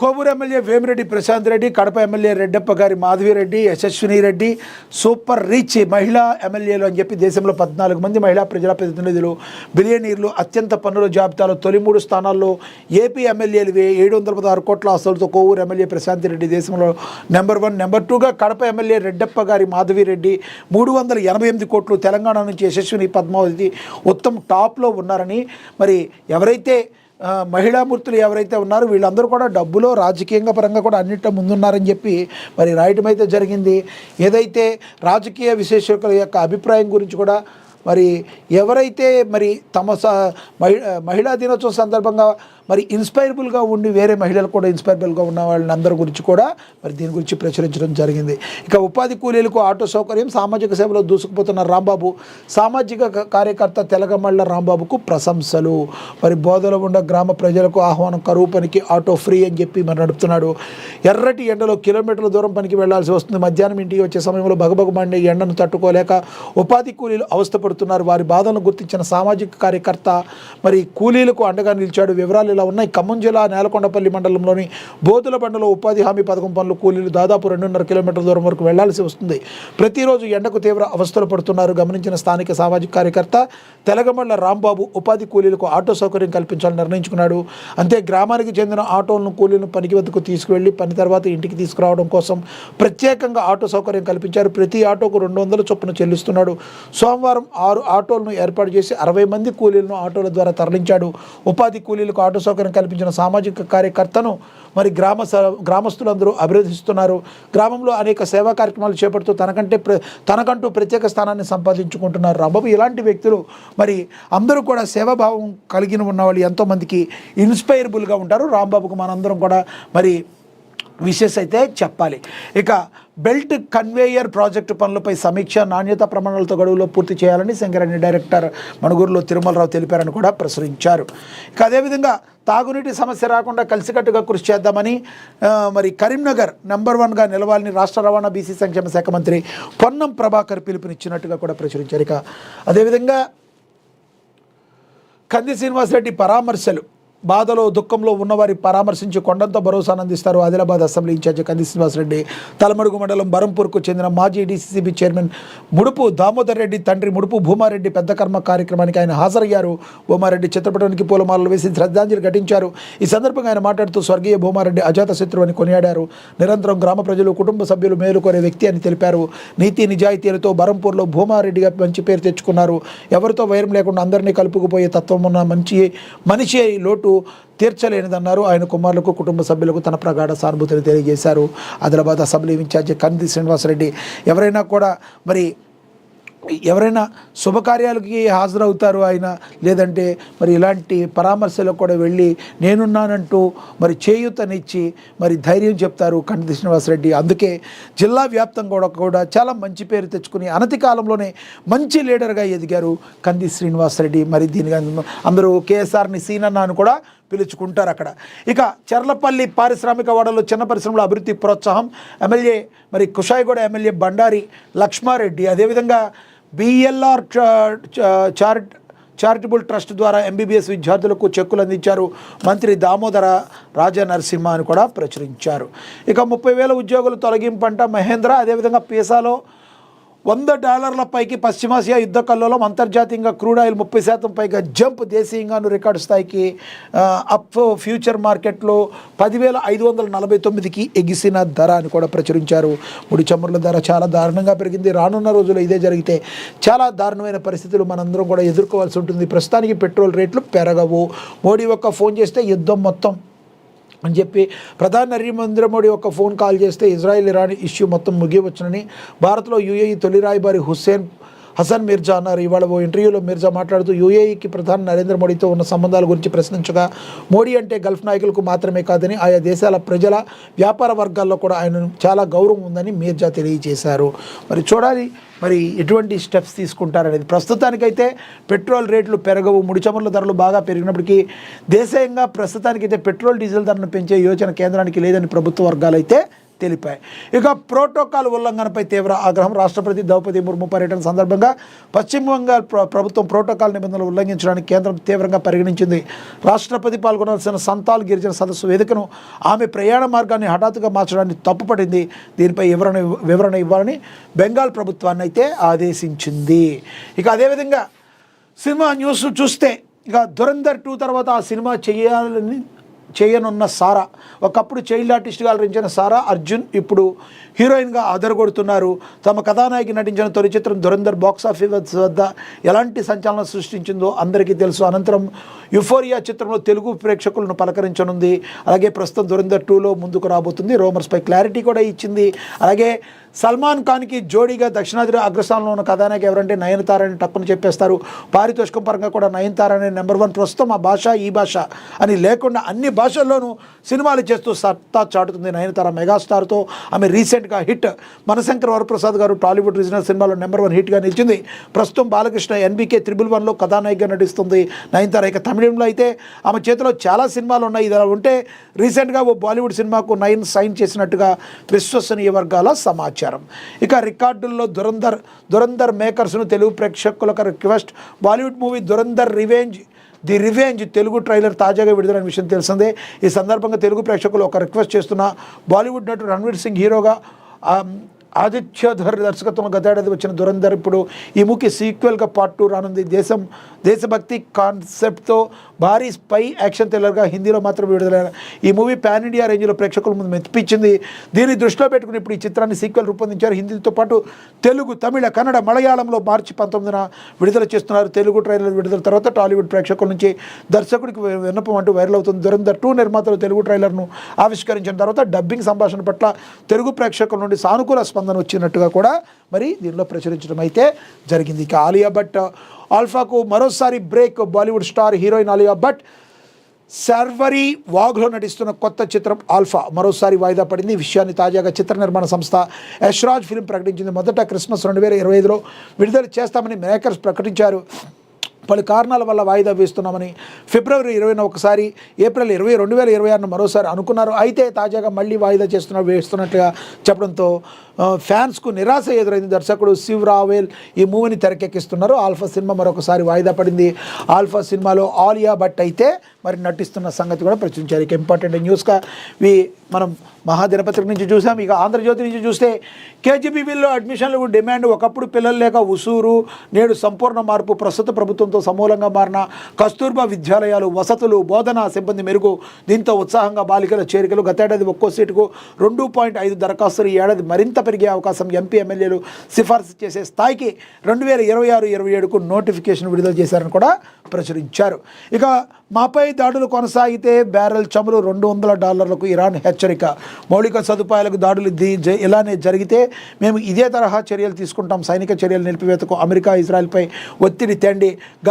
Kovur MLA Vemireddy Prashanth Reddy, Kadapa MLA Reddappa గారి మాధవిరెడ్డి, యశస్విని Reddy super rich మహిళా ఎమ్మెల్యేలు అని చెప్పి దేశంలో 14 మంది మహిళా ప్రజాప్రతినిధులు బిలియనీర్లు అత్యంత పన్నుల జాబితాలో తొలి 3 స్థానాల్లో ఏపీ ఎమ్మెల్యేలు 716 కోట్ల ఆస్తులతో కోవూరు ఎమ్మెల్యే ప్రశాంత్ రెడ్డి దేశంలో number 1. Number 2గా Kadapa MLA Reddappa గారి మాధవిరెడ్డి 388 కోట్లు. తెలంగాణ నుంచి యశస్విని పద్మావతి ఉత్తమ్ టాప్లో ఉన్నారని, మరి ఎవరైతే మహిళామూర్తులు ఎవరైతే ఉన్నారో వీళ్ళందరూ కూడా డబ్బులో రాజకీయంగా పరంగా కూడా అన్నింటిలో ముందున్నారని చెప్పి మరి రాయటం అయితే జరిగింది. ఏదైతే రాజకీయ విశ్లేషకుల యొక్క అభిప్రాయం గురించి కూడా మరి ఎవరైతే మరి తమ మహిళా దినోత్సవం సందర్భంగా మరి ఇన్స్పైరబుల్గా ఉండి వేరే మహిళలు కూడా ఇన్స్పైరబుల్గా ఉన్న వాళ్ళందరి గురించి కూడా మరి దీని గురించి ప్రచురించడం జరిగింది. ఇక ఉపాధి కూలీలకు ఆటో సౌకర్యం, సామాజిక సేవలో దూసుకుపోతున్న రాంబాబు, సామాజిక కార్యకర్త తెలగమళ్ళ రాంబాబుకు ప్రశంసలు. మరి బోధలగుండ గ్రామ ప్రజలకు ఆహ్వానం, కరువు పనికి ఆటో ఫ్రీ అని చెప్పి మరి నడుపుతున్నాడు. ఎర్రటి ఎండలో కిలోమీటర్ల దూరం పనికి వెళ్లాల్సి వస్తుంది. మధ్యాహ్నం ఇంటికి వచ్చే సమయంలో బగబగమండే ఎండను తట్టుకోలేక ఉపాధి కూలీలు అవస్థపడుతున్నారు. వారి బాధలను గుర్తించిన సామాజిక కార్యకర్త మరి కూలీలకు అండగా నిలిచాడు. వివరాలు ఇలా ఉన్నాయి. ఖమ్మం జిల్లా నేలకొండపల్లి మండలంలోని బోధులబండలో ఉపాధి హామీ పథకం పనులు కూలీలు దాదాపు 2.5 కిలోమీటర్ల దూరం వరకు వెళ్లాల్సి వస్తుంది. ప్రతిరోజు ఎండకు తీవ్ర అవస్థలు పడుతున్నారు. గమనించిన స్థానిక సామాజిక కార్యకర్త తెలగమళ్ళ రాంబాబు ఉపాధి కూలీలకు ఆటో సౌకర్యం కల్పించాలని నిర్ణయించుకున్నాడు. అంతే గ్రామానికి చెందిన ఆటోలను కూలీలను పనికి వద్దకు తీసుకువెళ్లి పని తర్వాత ఇంటికి తీసుకురావడం కోసం ప్రత్యేకంగా ఆటో సౌకర్యం కల్పించారు. ప్రతి ఆటోకు 200 చొప్పున చెల్లిస్తున్నాడు. సోమవారం 6 ఆటోలను ఏర్పాటు చేసి 60 మంది కూలీలను ఆటోల ద్వారా తరలించాడు. ఉపాధి కూలీలకు ఆటో సౌకర్యం కల్పించిన సామాజిక కార్యకర్తను మరి గ్రామస్తులందరూ అభినందిస్తున్నారు. గ్రామంలో అనేక సేవా కార్యక్రమాలు చేపడుతూ తనకంటూ ప్రత్యేక స్థానాన్ని సంపాదించుకుంటున్నారు. రాంబాబు ఇలాంటి వ్యక్తులు మరి అందరూ కూడా సేవాభావం కలిగిన ఉన్నవాళ్ళు ఎంతోమందికి ఇన్స్పైరబుల్గా ఉంటారు. రాంబాబుకు మనందరం కూడా మరి విషెస్ అయితే చెప్పాలి. ఇక బెల్ట్ కన్వేయర్ ప్రాజెక్టు పనులపై సమీక్ష, నాణ్యత ప్రమాణాలతో గడువులో పూర్తి చేయాలని సింగరేణి డైరెక్టర్ మణుగూరులో తిరుమలరావు తెలిపారని కూడా ప్రచురించారు. ఇక అదేవిధంగా తాగునీటి సమస్య రాకుండా కలిసికట్టుగా కృషి చేద్దామని మరి కరీంనగర్ నెంబర్ 1గా నిలవాలని రాష్ట్ర రవాణా బీసీ సంక్షేమ శాఖ మంత్రి పొన్నం ప్రభాకర్ పిలుపునిచ్చినట్టుగా కూడా ప్రచురించారు. ఇక అదేవిధంగా కంది శ్రీనివాసరెడ్డి పరామర్శలు, బాధలో దుఃఖంలో ఉన్నవారి పరామర్శించి కొండంతో భరోసాను అందిస్తారు. ఆదిలాబాద్ అసెంబ్లీ ఇన్ఛార్జి కంది శ్రీనివాసరెడ్డి తలమడుగు మండలం బరంపూర్కు చెందిన మాజీ డీసీసీబీ చైర్మన్ ముడుపు దామోదర్ రెడ్డి తండ్రి ముడుపు భూమారెడ్డి పెద్ద కర్మ కార్యక్రమానికి ఆయన హాజరయ్యారు. భూమారెడ్డి చిత్రపటానికి పూలమాలలు వేసి శ్రద్ధాంజలి ఘటించారు. ఈ సందర్భంగా ఆయన మాట్లాడుతూ స్వర్గీయ భూమారెడ్డి అజాత శత్రువు అని కొనియాడారు. నిరంతరం గ్రామ ప్రజలు, కుటుంబ సభ్యులు మేలు కోరే వ్యక్తి అని తెలిపారు. నీతి నిజాయితీలతో బరంపూర్లో భూమారెడ్డిగా మంచి పేరు తెచ్చుకున్నారు. ఎవరితో వైరం లేకుండా అందరినీ కలుపుకుపోయే తత్వం ఉన్న మనిషి లోటు తీర్చలేనిదన్నారు. ఆయన కుమారులకు, కుటుంబ సభ్యులకు తన ప్రగాఢ సానుభూతిని తెలియజేశారు. ఆదిలాబాద్ అసెంబ్లీ ఇన్ఛార్జి కంది శ్రీనివాసరెడ్డి ఎవరైనా శుభకార్యాలకి హాజరవుతారు ఆయన, లేదంటే మరి ఇలాంటి పరామర్శలకు కూడా వెళ్ళి నేనున్నానంటూ మరి చేయూతనిచ్చి మరి ధైర్యం చెప్తారు కంది శ్రీనివాసరెడ్డి. అందుకే జిల్లా వ్యాప్తంగా కూడా చాలా మంచి పేరు తెచ్చుకుని అనతి కాలంలోనే మంచి లీడర్గా ఎదిగారు కంది శ్రీనివాసరెడ్డి. మరి దీనికి అందరూ కేఎస్ఆర్ని సీనన్న అని కూడా పిలుచుకుంటారు అక్కడ. ఇక చర్లపల్లి పారిశ్రామిక వాడలో చిన్న పరిశ్రమల అభివృద్ధి ప్రోత్సాహం, ఎమ్మెల్యే మరి కుషాయిగూడ ఎమ్మెల్యే బండారి లక్ష్మారెడ్డి, అదేవిధంగా బిఎల్ఆర్ చారిటబుల్ ట్రస్ట్ ద్వారా ఎంబీబీఎస్ విద్యార్థులకు చెక్కులు అందించారు. మంత్రి దామోదర రాజనరసింహ అని కూడా ప్రచురించారు. ఇక 30,000 ఉద్యోగులు తొలగింపంట మహేంద్ర, అదేవిధంగా పీసాలో $100 పైకి పశ్చిమాసియా యుద్ధ కల్లోలం, అంతర్జాతీయంగా క్రూడ్ ఆయిల్ 30% పైగా జంప్, దేశీయంగాను రికార్డు స్థాయికి అప్, ఫ్యూచర్ మార్కెట్లో 10,549కి ఎగిసిన ధర అని కూడా ప్రచురించారు. ముడి చమురుల ధర చాలా దారుణంగా పెరిగింది. రానున్న రోజుల్లో ఇదే జరిగితే చాలా దారుణమైన పరిస్థితులు మనందరం కూడా ఎదుర్కోవాల్సి ఉంటుంది. ప్రస్తుతానికి పెట్రోల్ రేట్లు పెరగవు. మోడీ ఒక్క ఫోన్ చేస్తే యుద్ధం మొత్తం అని చెప్పి ప్రధాని నరేంద్ర మోడీ ఒక ఫోన్ కాల్ చేస్తే ఇజ్రాయెల్ ఇరాన్ ఇష్యూ మొత్తం ముగియవచ్చునని భారత్లో యూఏఈ తొలి రాయబారి హసన్ మిర్జా అన్నారు. ఇవాళ ఓ ఇంటర్వ్యూలో మిర్జా మాట్లాడుతూ యూఏఈకి ప్రధాని నరేంద్ర మోడీతో ఉన్న సంబంధాల గురించి ప్రశ్నించగా, మోడీ అంటే గల్ఫ్ నాయకులకు మాత్రమే కాదని ఆయా దేశాల ప్రజల, వ్యాపార వర్గాల్లో కూడా ఆయన చాలా గౌరవం ఉందని మిర్జా తెలియజేశారు. మరి చూడాలి మరి ఎటువంటి స్టెప్స్ తీసుకుంటారనేది. ప్రస్తుతానికైతే పెట్రోల్ రేట్లు పెరగవు. ముడి చమురుల ధరలు బాగా పెరిగినప్పటికీ దేశీయంగా ప్రస్తుతానికైతే పెట్రోల్, డీజిల్ ధరను పెంచే యోచన కేంద్రానికి లేదని ప్రభుత్వ వర్గాలు అయితే తెలిపాయి. ఇక ప్రోటోకాల్ ఉల్లంఘనపై తీవ్ర ఆగ్రహం. రాష్ట్రపతి ద్రౌపది ముర్ము పర్యటన సందర్భంగా పశ్చిమ బంగాల్ ప్రభుత్వం ప్రోటోకాల్ నిబంధనలు ఉల్లంఘించడానికి కేంద్రం తీవ్రంగా పరిగణించింది. రాష్ట్రపతి పాల్గొనాల్సిన సంతాల్ గిరిజన సదస్సు వేదికను ఆమె ప్రయాణ మార్గాన్ని హఠాత్తుగా మార్చడాన్ని తప్పుపడింది. దీనిపై వివరణ ఇవ్వాలని బెంగాల్ ప్రభుత్వాన్ని అయితే ఆదేశించింది. ఇక అదేవిధంగా సినిమా న్యూస్ చూస్తే ఇక ధురంధర్ 2 తర్వాత ఆ సినిమా చేయనున్న సారా, ఒకప్పుడు చైల్డ్ ఆర్టిస్ట్గా అలరించిన సారా అర్జున్ ఇప్పుడు హీరోయిన్గా అదరగొడుతున్నారు. తమ కథానాయకి నటించిన తొలి చిత్రం ధురంధర్ బాక్సాఫీస్ వద్ద ఎలాంటి సంచలనం సృష్టించిందో అందరికీ తెలుసు. అనంతరం యుఫోరియా చిత్రంలో తెలుగు ప్రేక్షకులను పలకరించనుంది. అలాగే ప్రస్తుతం ధురంధర్ 2లో ముందుకు రాబోతుంది. రోమర్స్పై క్లారిటీ కూడా ఇచ్చింది. అలాగే సల్మాన్ ఖాన్కి జోడీగా దక్షిణాది అగ్రస్థానంలో ఉన్న కథానాయక ఎవరంటే నయనతార అని టక్కుని చెప్పేస్తారు. పారితోషికం పరంగా కూడా నయనతార అనే నెంబర్ 1. ప్రస్తుతం ఆ భాష ఈ భాష అని లేకుండా అన్ని భాషల్లోనూ సినిమాలు చేస్తూ సత్తా చాటుతుంది నయనతార. మెగాస్టార్తో ఆమె రీసెంట్గా హిట్ మనశంకర్ వరప్రసాద్ గారు టాలీవుడ్ రీజనల్ సినిమాలో నెంబర్ 1 హిట్గా నిలిచింది. ప్రస్తుతం బాలకృష్ణ NBK 111లో కథానాయికగా నటిస్తుంది నయనతార. ఇక తమిళంలో అయితే ఆమె చేతిలో చాలా సినిమాలు ఉన్నాయి. ఇలా ఉంటే రీసెంట్గా ఓ బాలీవుడ్ సినిమాకు నయన్ సైన్ చేసినట్టుగా విశ్వసనీయ వర్గాల సమాచారం. ఇక రికార్డుల్లో ధురంధర్ మేకర్స్ను తెలుగు ప్రేక్షకులకు request. Bollywood movie Dhurandhar the revenge Telugu trailer తాజాగా విడుదలైన విషయం తెలిసిందే. ఈ సందర్భంగా తెలుగు ప్రేక్షకులు ఒక రిక్వెస్ట్ చేస్తున్న బాలీవుడ్ నటుడు రణ్వీర్ సింగ్ హీరోగా ఆదిత్యధర్ దర్శకత్వంలో గతేడాది వచ్చిన ధురంధర్ ఇప్పుడు ఈ మూవీకి సీక్వెల్గా పార్ట్ 2 రానుంది. దేశభక్తి కాన్సెప్ట్తో భారీ స్పై యాక్షన్ థ్రిల్లర్గా హిందీలో మాత్రం విడుదలైన ఈ మూవీ పాన్ ఇండియా రేంజ్లో ప్రేక్షకుల ముందు మెప్పించింది. దీన్ని దృష్టిలో పెట్టుకుని ఇప్పుడు ఈ చిత్రాన్ని సీక్వెల్ రూపొందించారు. హిందీతో పాటు తెలుగు, తమిళ, కన్నడ, మలయాళంలో మార్చి 19న విడుదల చేస్తున్నారు. తెలుగు ట్రైలర్ విడుదల తర్వాత టాలీవుడ్ ప్రేక్షకుల నుంచి దర్శకుడికి విన్నపం అంటూ వైరల్ అవుతుంది. ధురంధర్ 2 నిర్మాతలు తెలుగు ట్రైలర్ను ఆవిష్కరించిన తర్వాత డబ్బింగ్ సంభాషణ పట్ల తెలుగు ప్రేక్షకుల నుండి సానుకూల స్పందన వచ్చినట్టుగా కూడా మరి దీనిలో ప్రచురించడం అయితే జరిగింది. ఇక ఆలియా భట్ ఆల్ఫాకు మరోసారి break. Bollywood star heroine Alia Bhatt Sharvari వాగ్లో నటిస్తున్న కొత్త చిత్రం ఆల్ఫా మరోసారి వాయిదా పడింది. ఈ విషయాన్ని తాజాగా చిత్ర నిర్మాణ సంస్థ యశ్రాజ్ ఫిల్మ్ ప్రకటించింది. మొదట క్రిస్మస్ 2025లో విడుదల చేస్తామని మేకర్స్ ప్రకటించారు. పలు కారణాల వల్ల వాయిదా వేస్తున్నామని ఫిబ్రవరి 20న ఒకసారి, ఏప్రిల్ 20, 2026న మరోసారి అనుకున్నారు. అయితే తాజాగా మళ్ళీ వాయిదా వేస్తున్నట్లుగా చెప్పడంతో ఫ్యాన్స్కు నిరాశ ఎదురైంది. దర్శకుడు శివ్ రావేల్ ఈ మూవీని తెరకెక్కిస్తున్నారు. ఆల్ఫా సినిమా మరొకసారి వాయిదా పడింది. ఆల్ఫా సినిమాలో ఆలియా భట్ అయితే మరి నటిస్తున్న సంగతి కూడా ప్రచురించారు. ఇక ఇంపార్టెంట్ న్యూస్గా మనం మహాదినపత్రిక నుంచి చూసాం. ఇక ఆంధ్రజ్యోతి నుంచి చూస్తే KGBలో అడ్మిషన్లకు డిమాండ్. ఒకప్పుడు పిల్లలు లేక ఉసూరు, నేడు సంపూర్ణ మార్పు. ప్రస్తుత ప్రభుత్వంతో సమూలంగా మారిన కస్తూర్బా విద్యాలయాలు, వసతులు, బోధనా సిబ్బంది మెరుగు. దీంతో ఉత్సాహంగా బాలికల చేరికలు. గతేడాది ఒక్కో సీటుకు 2.5 దరఖాస్తులు. ఈ ఏడాది మరింత పెరిగే అవకాశం. ఎంపీ ఎమ్మెల్యేలు సిఫార్సు చేసే స్థాయికి 2026-27కు నోటిఫికేషన్ విడుదల చేశారని కూడా ప్రచురించారు. ఇక మాపై దాడులు కొనసాగితే బ్యారెల్ చమురు $200లకు ఇరాన్ హెచ్చరిక. మౌలిక సదుపాయాలకు దాడులు ఇలానే జరిగితే మేము ఇదే తరహా చర్యలు తీసుకుంటాం. సైనిక చర్యలు నిలిపివేతకు అమెరికా, ఇజ్రాయెల్పై ఒత్తిడి తేండి.